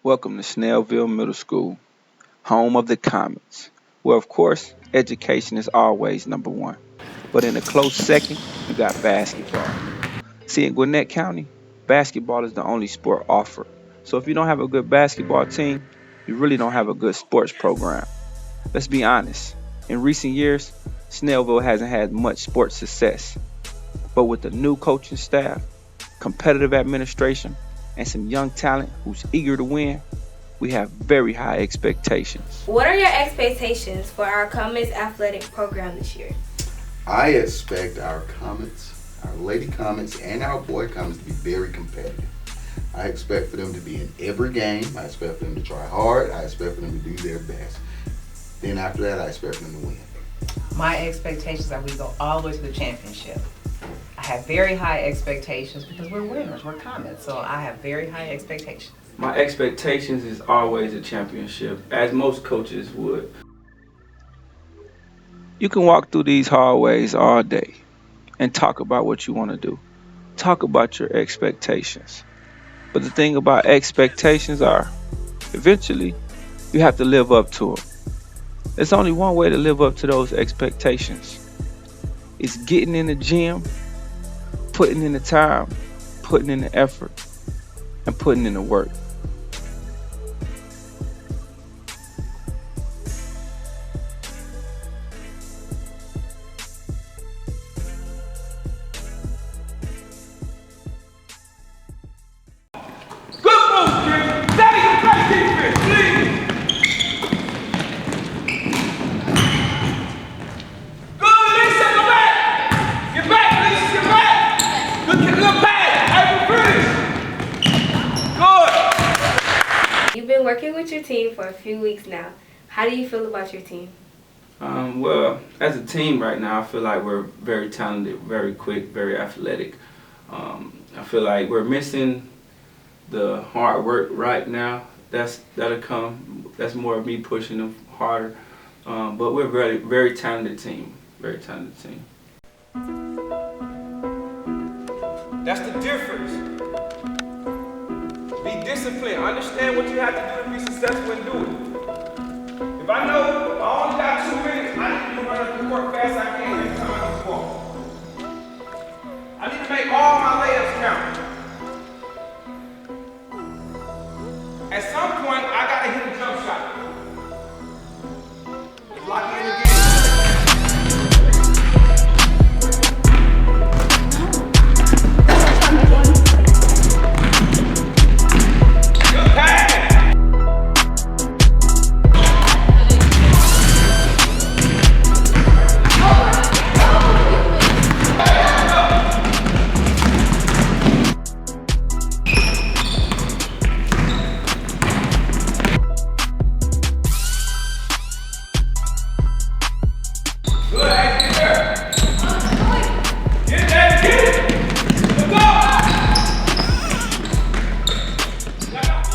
Welcome to Snellville Middle School, home of the Comets, where of course education is always number one. But in a close second, you got basketball. See, in Gwinnett County, basketball is the only sport offered. So if you don't have a good basketball team, you really don't have a good sports program. Let's be honest. In recent years, Snellville hasn't had much sports success. But with the new coaching staff, competitive administration, and some young talent who's eager to win, we have very high expectations. What are your expectations for our Comets athletic program this year? I expect our Comets, our Lady Comets, and our Boy Comets to be very competitive. I expect for them to be in every game. I expect for them to try hard. I expect for them to do their best. Then after that, I expect for them to win. My expectations are we go all the way to the championship. I have very high expectations because we're winners, we're Comets, so I have very high expectations. My expectations is always a championship, as most coaches would. You can walk through these hallways all day and talk about what you want to do. Talk about your expectations. But the thing about expectations are, eventually, you have to live up to them. There's only one way to live up to those expectations. It's getting in the gym, putting in the time, putting in the effort, and putting in the work. You've been working with your team for a few weeks now. How do you feel about your team? Well, as a team right now, I feel like we're very talented, very quick, very athletic. I feel like we're missing the hard work right now. That'll come. That's more of me pushing them harder. But we're very, very talented team. Very talented team. That's the difference. Be disciplined. Understand what you have to do to be successful and do it. If I know I only got 2 minutes, I need to run up the court fast I can every time I do ball. I need to make all my layups count. At some point, I gotta hit a jump shot. It's lock in again.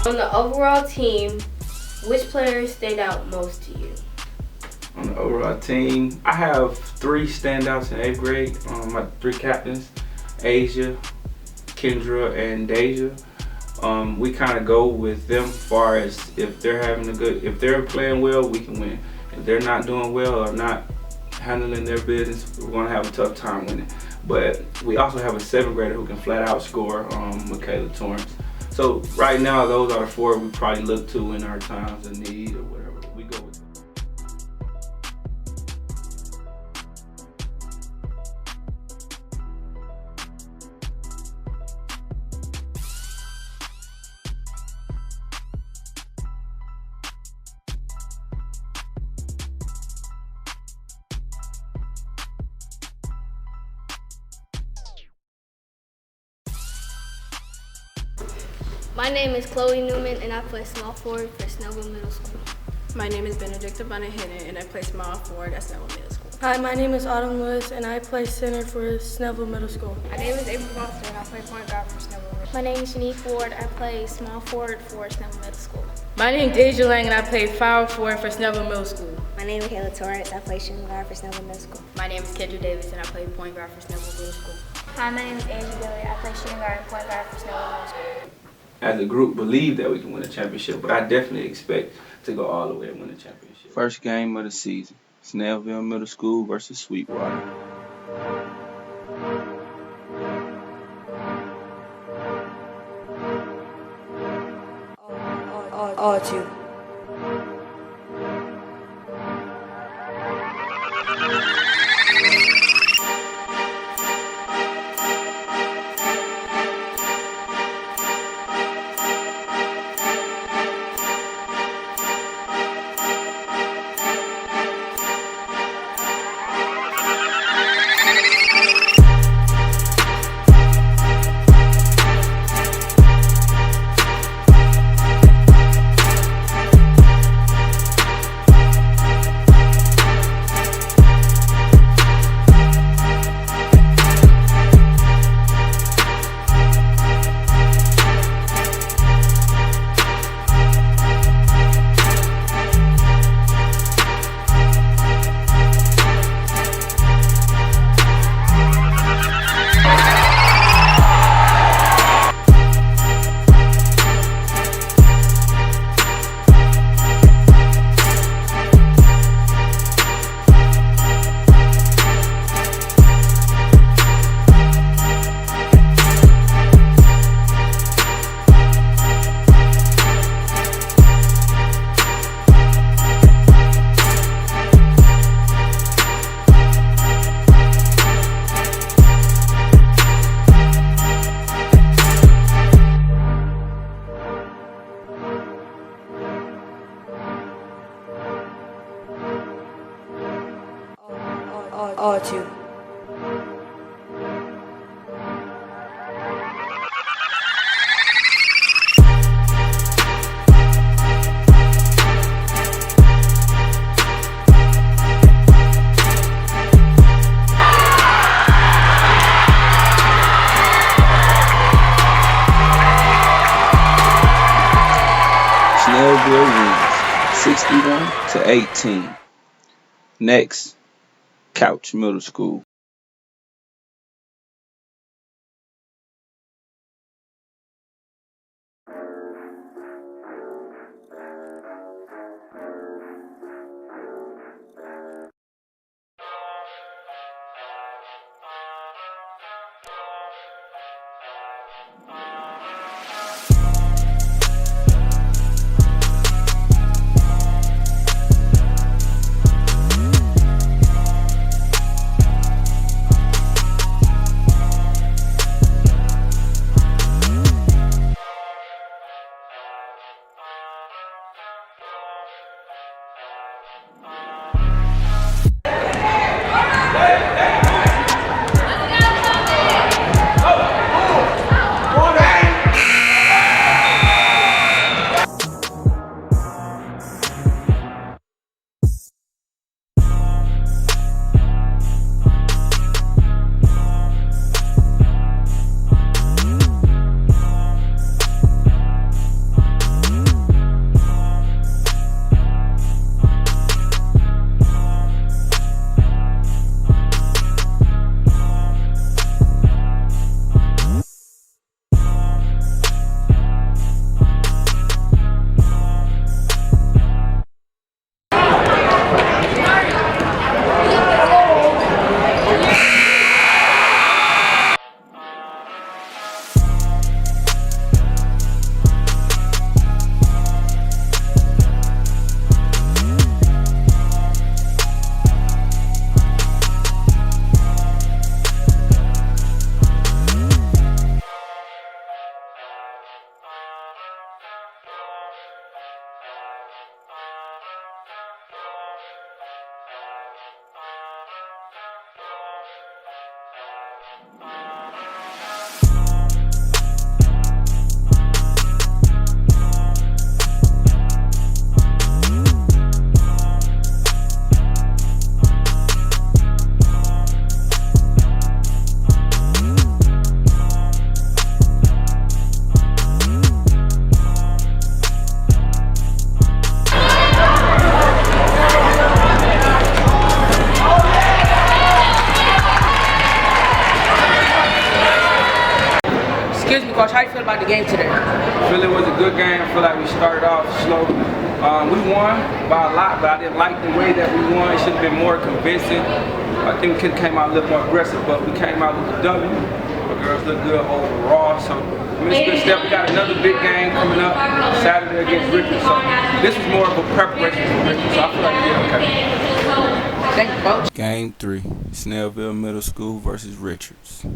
On the overall team, which players stand out most to you? On the overall team, I have 3 standouts in 8th grade. My 3 captains, Asia, Kendra, and Deja. We kind of go with them as far as if they're playing well, we can win. If they're not doing well or not handling their business, we're gonna have a tough time winning. But we also have a 7th grader who can flat out score, Michaela Torrance. So right now, those are the 4 we probably look to in our times of need or whatever. We go with them. My name is Chloe Newman and I play small forward for Snellville Middle School. My name is Benedicta Bonahidden and I play small forward at Snellville Middle School. Hi, my name is Autumn Lewis and I play center for Snellville Middle School. My name is April Foster and I play point guard for Snellville Middle School. My name is Shanique Ford. I play small forward for Snellville Middle School. My name is Deja Lang and I play foul forward for Snellville Middle School. My name is Michaela Torrance. I play shooting guard for Snellville Middle School. My name is Kendra Davis and I play point guard for Snellville Middle School. Hi, my name is Angie Billy. I play shooting guard and point guard for Snellville Middle School. as a group believe that we can win a championship, but I definitely expect to go all the way and win a championship. First game of the season, Snellville Middle School versus Sweetwater. All two. All two. Snellville wins 61-18. Next, Couch Middle School. Coach, how do you feel about the game today? I feel it was a good game. I feel like we started off slow. We won by a lot, but I didn't like the way that we won. It should have been more convincing. I think we could have came out a little more aggressive, but we came out with the W. Our girls look good overall, so I mean, it's a good step. We got another big game coming up Saturday against Richard, so this was more of a preparation for Richard, so I feel like we're okay. Thank you, Coach. Game 3, Snellville Middle School versus Richards.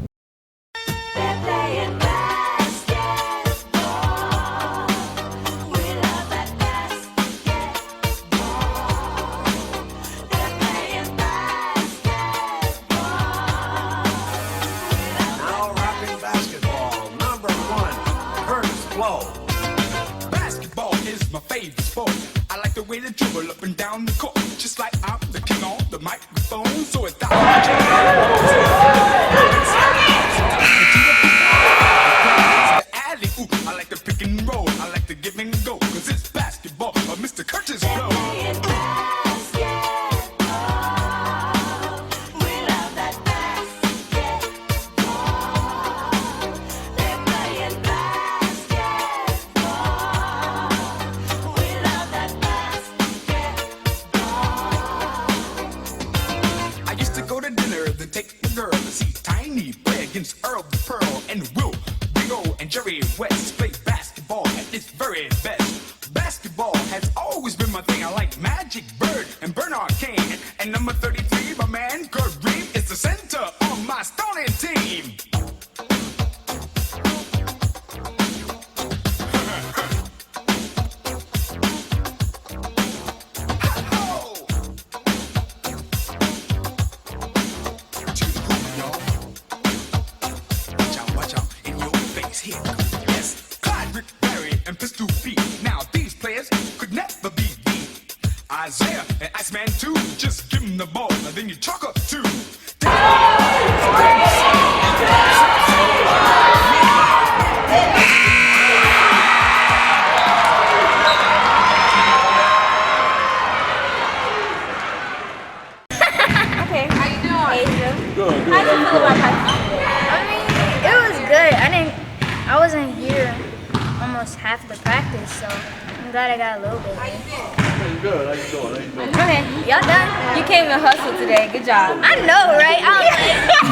Basketball is my favorite sport. I like the way they dribble up and down the court, just like I'm the king on the microphone. So it's the alley-oop. I like the pick and roll. I like the give and go, 'cause it's basketball or Mr. Curtis Blow. Take the girl to see Tiny play against Earl the Pearl and Will, Big O, and Jerry West play basketball at its very best. Basketball has always been my thing. I like Magic Bird and Bernard King. And number 33, my man, Kurt Reed, is the center on my starting team. Isaiah and Iceman 2, just give him the ball and then you chalk up 2. Okay, how you doing? Asia. Good. How do you feel about high school? I mean, it was good. I wasn't here almost half the practice, so I'm glad I got a little bit. Good. How you doing? Okay, y'all done? You came to hustle today. Good job. I know, right?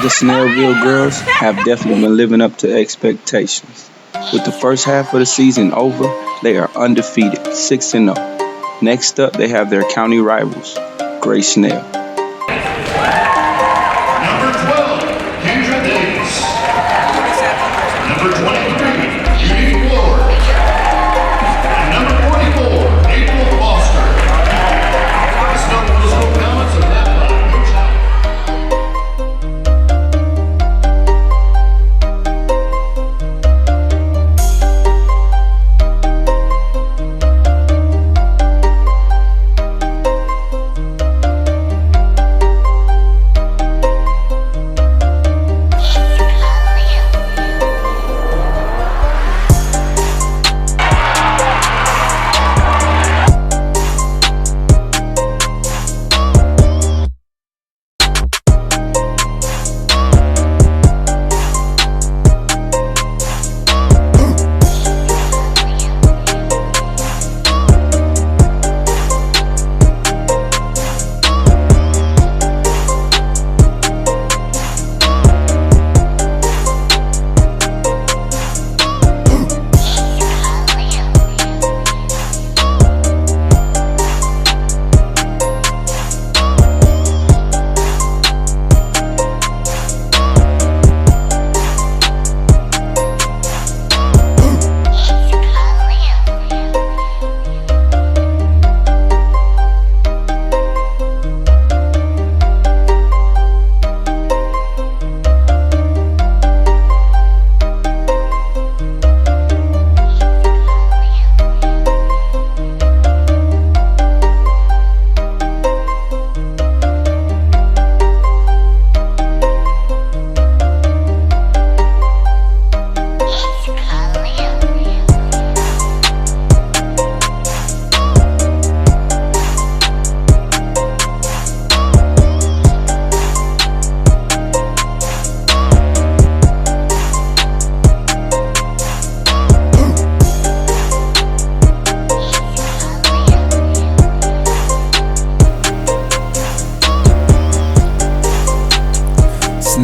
The Snellville girls have definitely been living up to expectations. With the first half of the season over, they are undefeated, 6-0. Next up, they have their county rivals, Gray Snell. Number 12, Kendra Davis. Number 23, Judy Ford. And number 44, April Foster. This number was no comments of that by Coach Allen.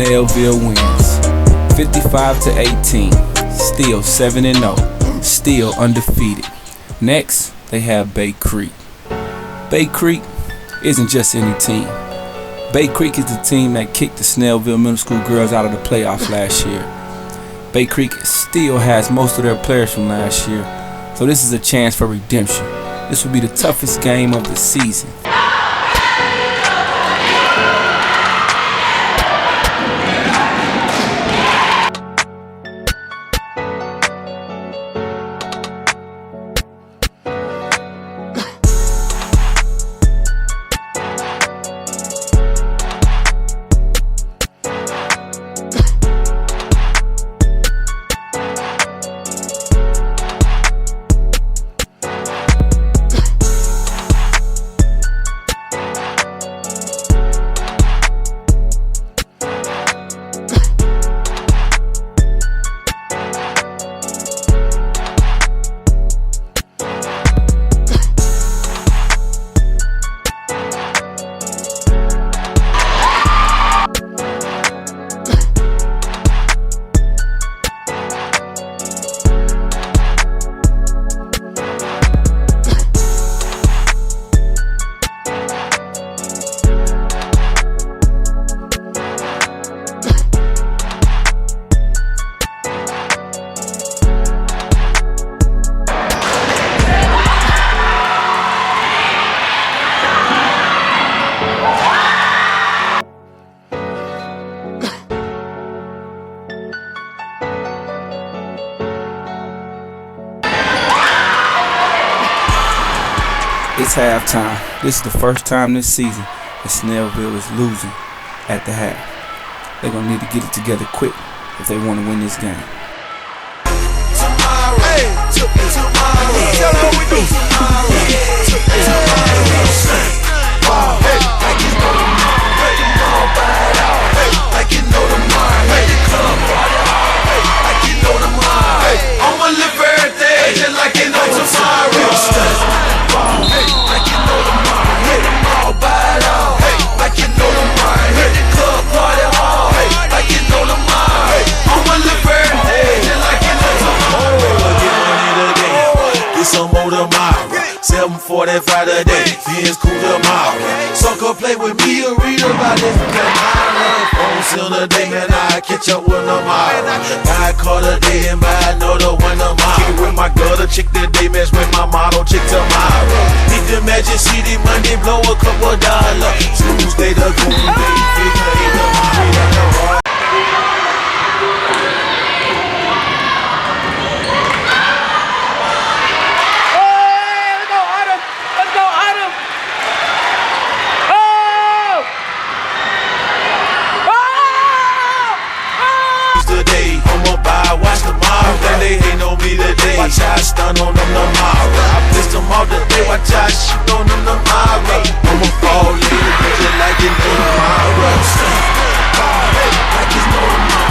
Snellville wins 55-18. Still 7-0. Still undefeated. Next, they have Bay Creek. Bay Creek isn't just any team. Bay Creek is the team that kicked the Snellville Middle School girls out of the playoffs last year. Bay Creek still has most of their players from last year, so this is a chance for redemption. This will be the toughest game of the season. It's halftime. This is the first time this season that Snellville is losing at the half. They're going to need to get it together quick if they want to win this game. Some more tomorrow, 7:45 today, Ben's cool tomorrow. Sucker play with me, you read about it. On Sunday day, man, I catch up with tomorrow. I caught a day and buy another one tomorrow. Kick it with my gutter, chick today, match with my model, chick tomorrow. Hit the Magic City Monday, blow a couple dollars. Tuesday the goon day, figure eight tomorrow. They ain't on me today. Watch I stun on them tomorrow. I pissed them all today. Watch I shoot on them tomorrow. I'ma fall in just like it know tomorrow. Like it's no tomorrow.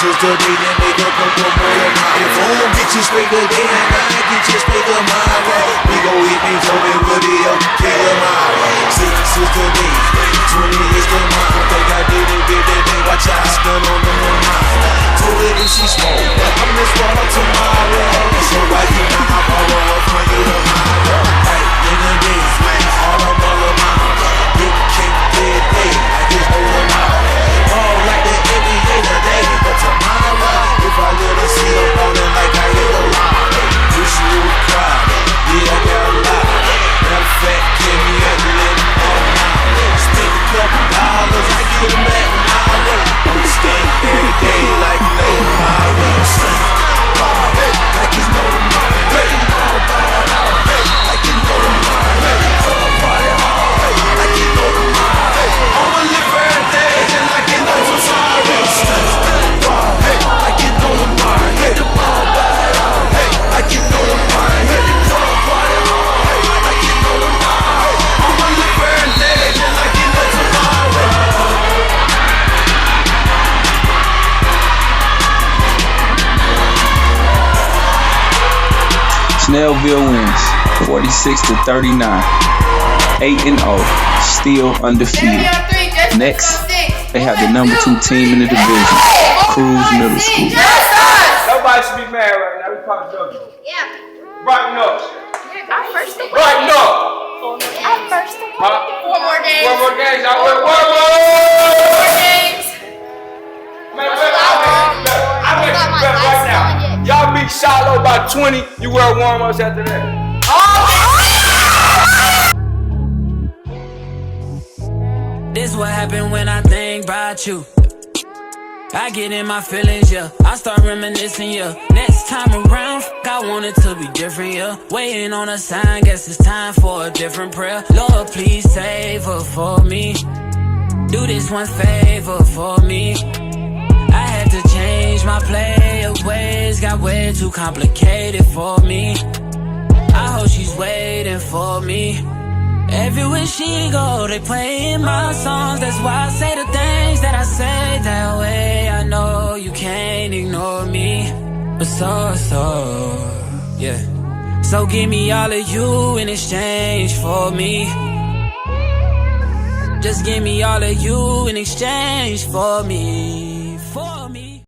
Just today, then make up a couple more tomorrow. If I don't get you straight today, and I get you straight tomorrow. We gon' hit me, told me we'll be okay tomorrow. 6 is today, 20 is tomorrow. Think I did it big that day, watch I stun on them tomorrow. Told her if she smoke, I'm this water tomorrow. So why you not my power up for you tomorrow? Right in the day, all the mother mouth. Big cake, dead day, like this whole tomorrow. All like the NBA today, but tomorrow, if I let her see her falling like I hit a lot. Wish you would cry, yeah, I got a lot. Matter of fact, give me a little more now. Spend a couple dollars, I get them back now. I'm staying every day like no tomorrow. Like it's no tomorrow. Snellville wins 46-39. 8-0, still undefeated. Next, they have the number 2 team in the division, Cruz Middle School. Nobody should be mad right now. We probably joking. Yeah. Brighten up. I'm first. Brighten up. I'm first. Huh? 4 more games. 4 more games. Y'all win 1 more games. Man, I make you better right now. Y'all beat Shiloh by 20. You wear warm-ups after that. This what happened when I think about you. I get in my feelings, yeah. I start reminiscing, yeah. Next time around, I want it to be different, yeah. Waiting on a sign, guess it's time for a different prayer. Lord, please save her for me. Do this one favor for me. I had to change my play of ways, got way too complicated for me. I hope she's waiting for me. Everywhere she go, they playing my songs. That's why I say the things that I say that way. I know you can't ignore me, but yeah. So give me all of you in exchange for me. Just give me all of you in exchange for me, for me.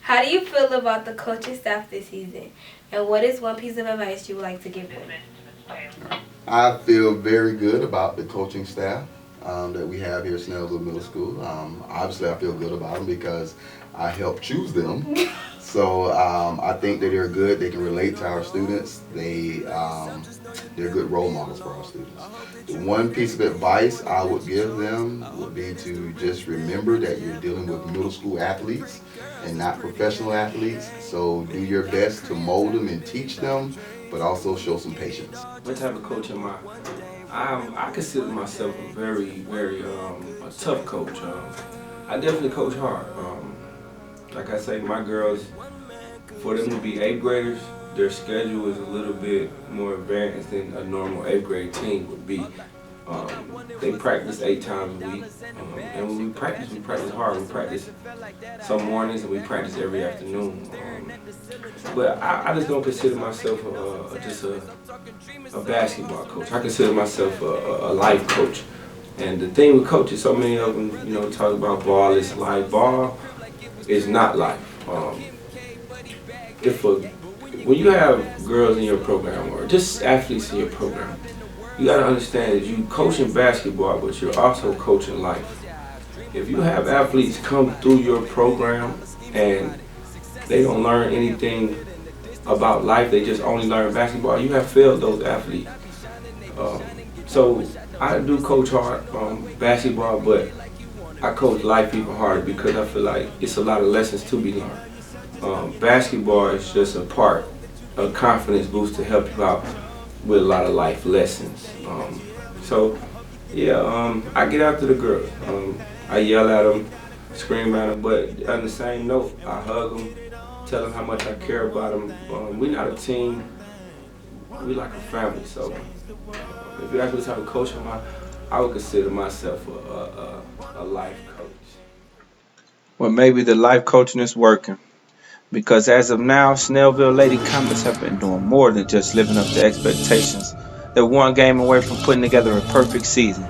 How do you feel about the coaching staff this season? And what is one piece of advice you would like to give them? I feel very good about the coaching staff that we have here at Snellville Middle School. Obviously, I feel good about them because I helped choose them. So I think that they're good. They can relate to our students. They're good role models for our students. The one piece of advice I would give them would be to just remember that you're dealing with middle school athletes and not professional athletes. So do your best to mold them and teach them, but also show some patience. What type of coach am I? I consider myself a very a tough coach. I definitely coach hard. Like I say, my girls, for them to be 8th graders, their schedule is a little bit more advanced than a normal 8th grade team would be. They practice 8 times a week, and when we practice hard. We practice some mornings and we practice every afternoon. But I just don't consider myself just a basketball coach. I consider myself a life coach. And the thing with coaches, so many of them, talk about ball is life. Ball is not life. When you have girls in your program or just athletes in your program, you got to understand that you coaching basketball, but you're also coaching life. If you have athletes come through your program and they don't learn anything about life, they just only learn basketball, you have failed those athletes. So I do coach hard basketball, but I coach life even harder because I feel like it's a lot of lessons to be learned. Basketball is just a part, a confidence boost to help you out with a lot of life lessons. I get after the girls. I yell at them, scream at them, but on the same note, I hug them, tell them how much I care about them. We're not a team, we like a family. So if you ask me the type of coach I would consider myself a life coach. Well, maybe the life coaching is working. Because as of now, Snellville Lady Comets have been doing more than just living up to expectations. They're one game away from putting together a perfect season.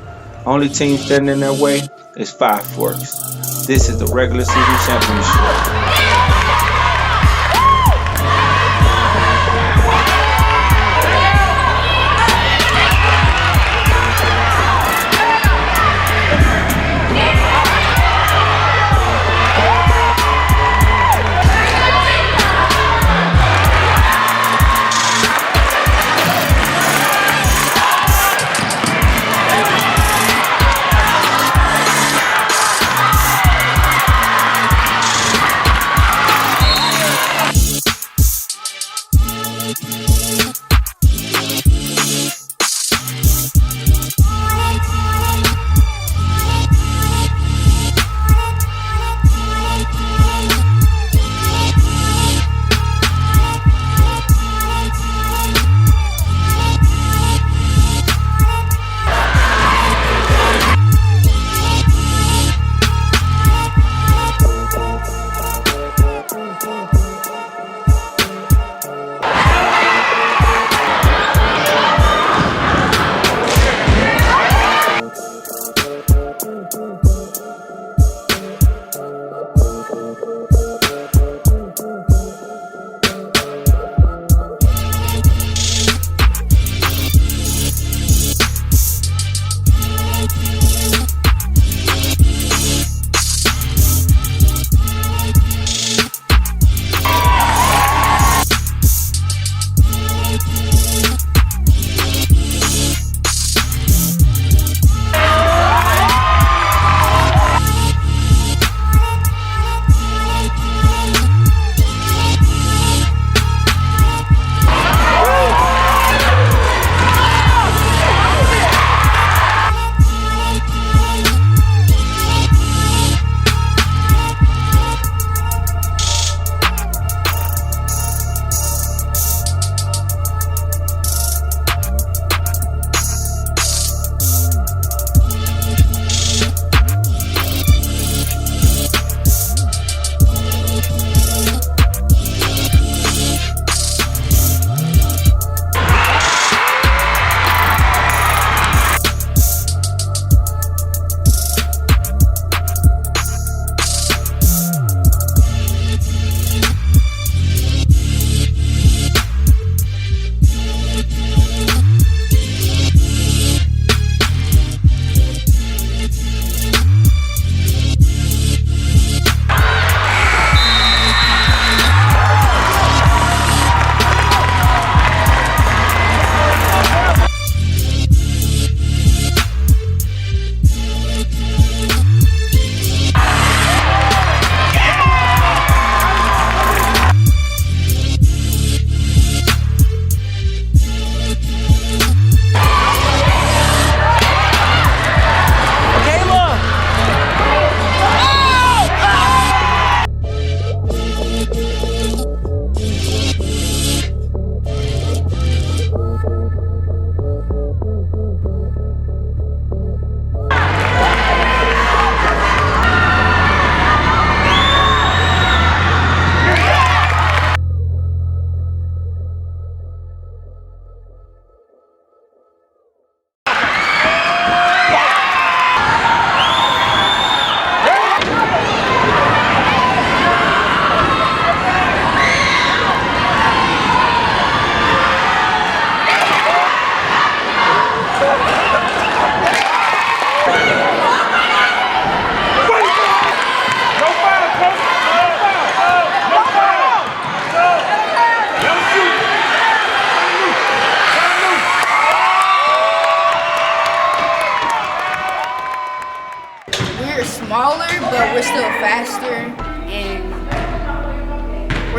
Only team standing in their way is Fiveforks. This is the regular season championship.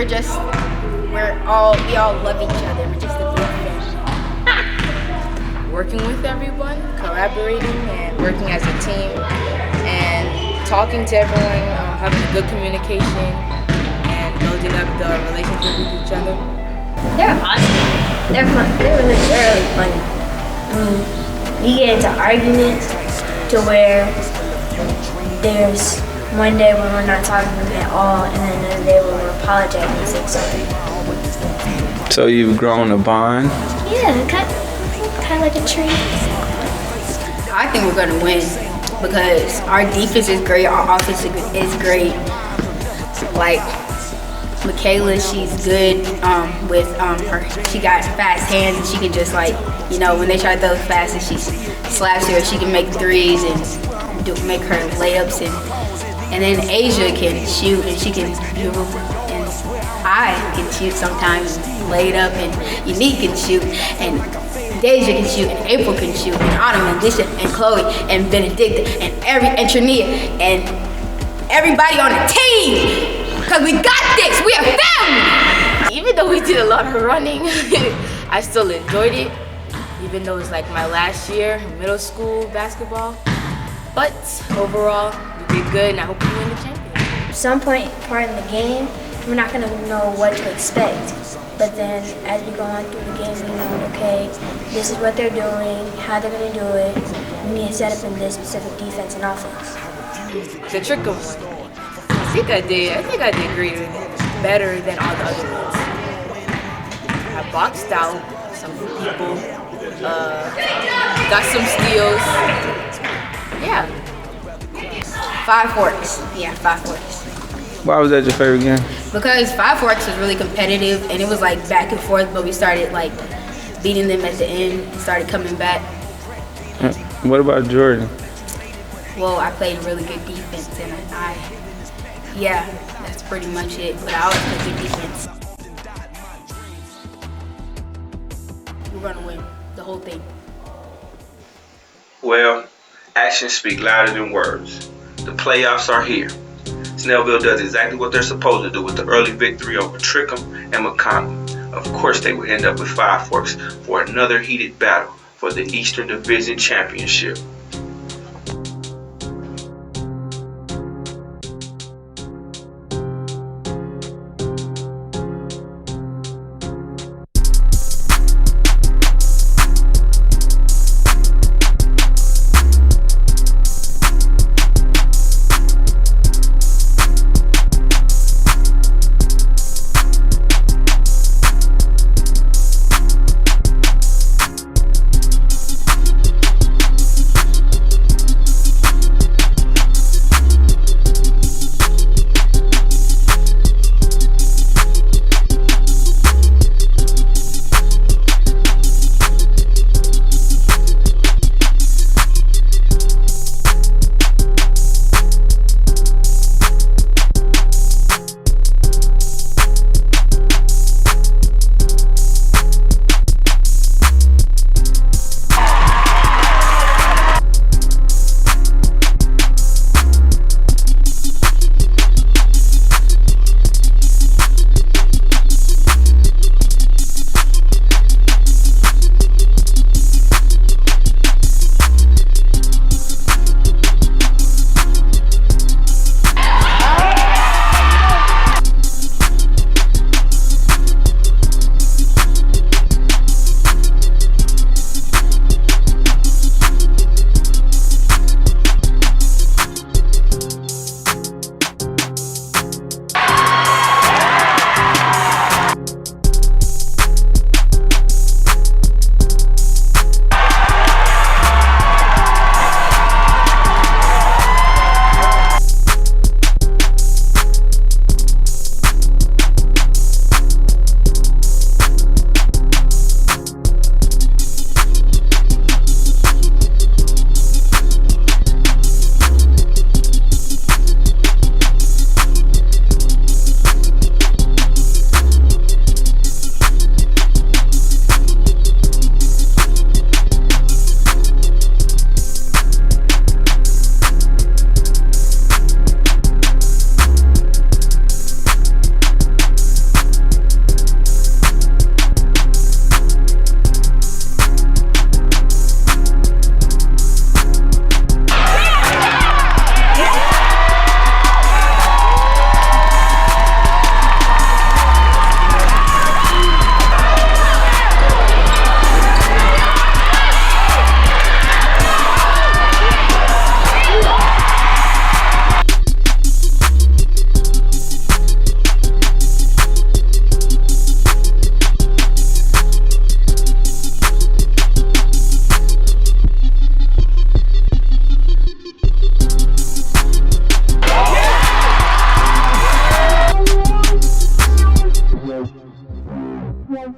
we all love each other. We're just a big family. Working with everyone, collaborating and working as a team, and talking to everyone, having good communication, and building up the relationship with each other. They're awesome. They're fun. They're really funny. You get into arguments to where there's one day when we're not talking at all, and then another day when we're apologizing and saying sorry. So you've grown a bond? Yeah, kind of like a tree. I think we're gonna win because our defense is great, our offense is great. Like Michaela, she's good with she got fast hands and she can just when they try to throw fast and she slaps her, she can make threes and make her layups and then Asia can shoot and she can and I can shoot sometimes, lay it up, and Unique can shoot, and Deja can shoot, and April can shoot, and Autumn, and Lisha, and Chloe, and Benedicta, and Trania, and everybody on the team, because we got this, we are family! Even though we did a lot of running, I still enjoyed it, even though it's like my last year in middle school basketball. But overall, we did good, and I hope we win the championship. At some part in the game, we're not going to know what to expect. But then as we go on through the game, we know, okay, this is what they're doing, how they're going to do it. We need to set up in this specific defense and offense. The Trickum, I think I did great, better than all the other ones. I boxed out some people, got some steals. Yeah. Fiveforks. Yeah, Fiveforks. Why was that your favorite game? Because Fiveforks was really competitive and it was like back and forth, but we started like beating them at the end and started coming back. What about Jordan? Well, I played really good defense and that's pretty much it. But I always play good defense. We're gonna win the whole thing. Well, actions speak louder than words. The playoffs are here. Snellville does exactly what they're supposed to do with the early victory over Trickum and Mcconnell. Of course, they will end up with Fiveforks for another heated battle for the Eastern Division Championship.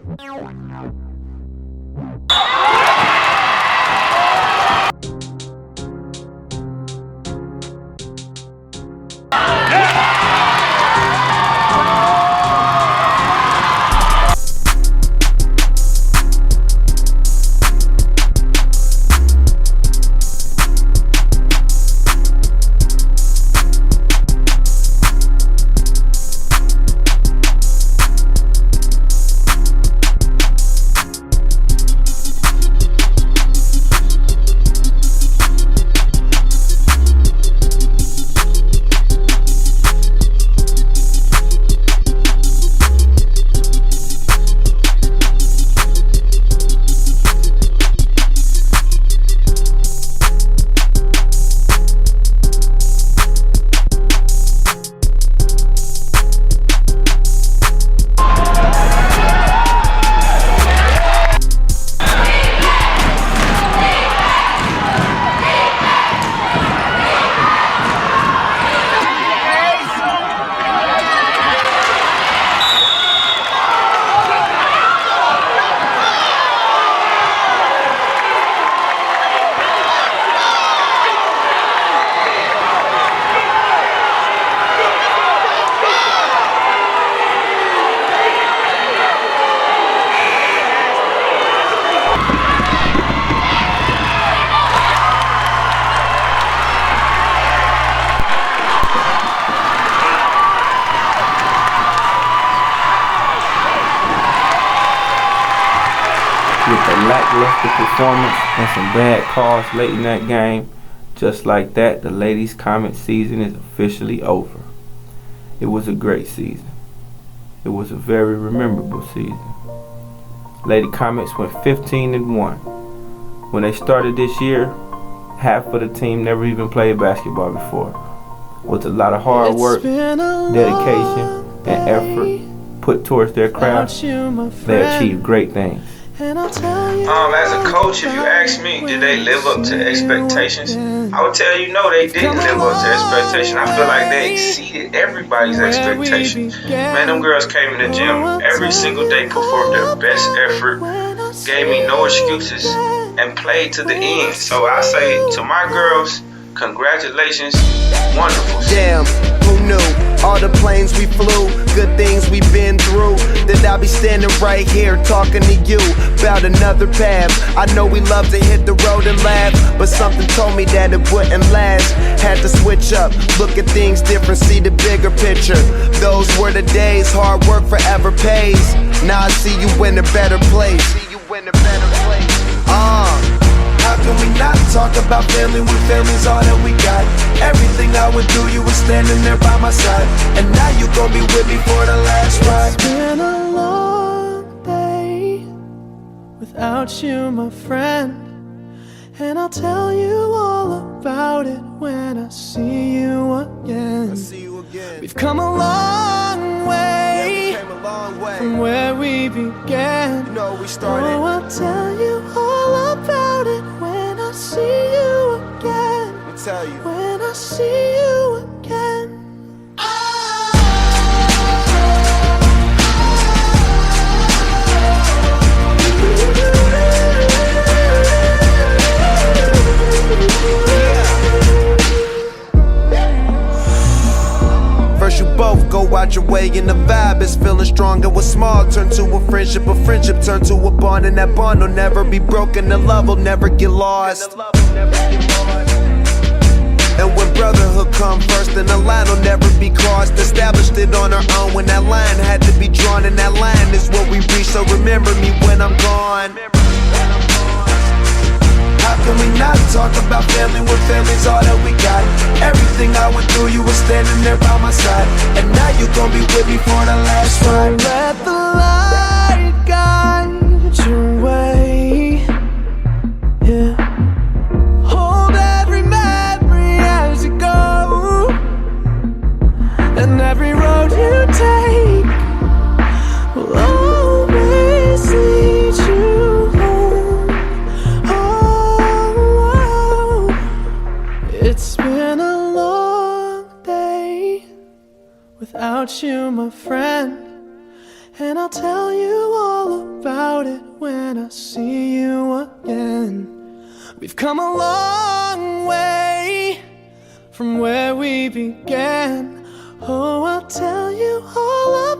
With a lackluster performance and some bad calls late in that game, just like that, the ladies' comment season is officially over. It was a great season. It was a very memorable season. Lady Comets went 15-1. When they started this year, half of the team never even played basketball before. With a lot of hard work, dedication, and effort put towards their craft, they achieved great things. As a coach, if you ask me, did they live up to expectations? I would tell you no, they didn't live up to expectations. I feel like they exceeded everybody's expectations. Man, them girls came in the gym every single day, performed their best effort, gave me no excuses, and played to the end. So I say to my girls, congratulations, wonderful. Damn, who knew? All the planes we flew, good things we've been through. That I'll be standing right here talking to you about another path. I know we love to hit the road and laugh, but something told me that it wouldn't last. Had to switch up, look at things different, see the bigger picture. Those were the days, hard work forever pays. Now I see you in a better place. How can we not talk about family when family's all that we got? Everything I would do, you were standing there by my side, and now you gon' be with me for the last ride. It's been a long day without you, my friend, and I'll tell you all about it when I see you again. We've come a long way, from where we began. Oh, I'll tell you all about it when I see you again. When I see you again. First you both go out your way and the vibe is feeling strong. It was small, turned to a friendship turned to a bond, and that bond will never be broken. The love will never get lost. And when brotherhood come first, then the line will never be crossed. Established it on our own when that line had to be drawn, and that line is what we reach. So remember me when I'm gone. How can we not talk about family when family's all that we got? Everything I went through, you were standing there by my side, and now you gon' be with me for the last ride. Let the light guide your way. Yeah. Hold every memory as you go, and every road you take will always lead you home. Oh, it's been a long day without you, my friend, And I'll tell you all about it when I see you again. We've come a long way from where we began. Oh, I'll tell you all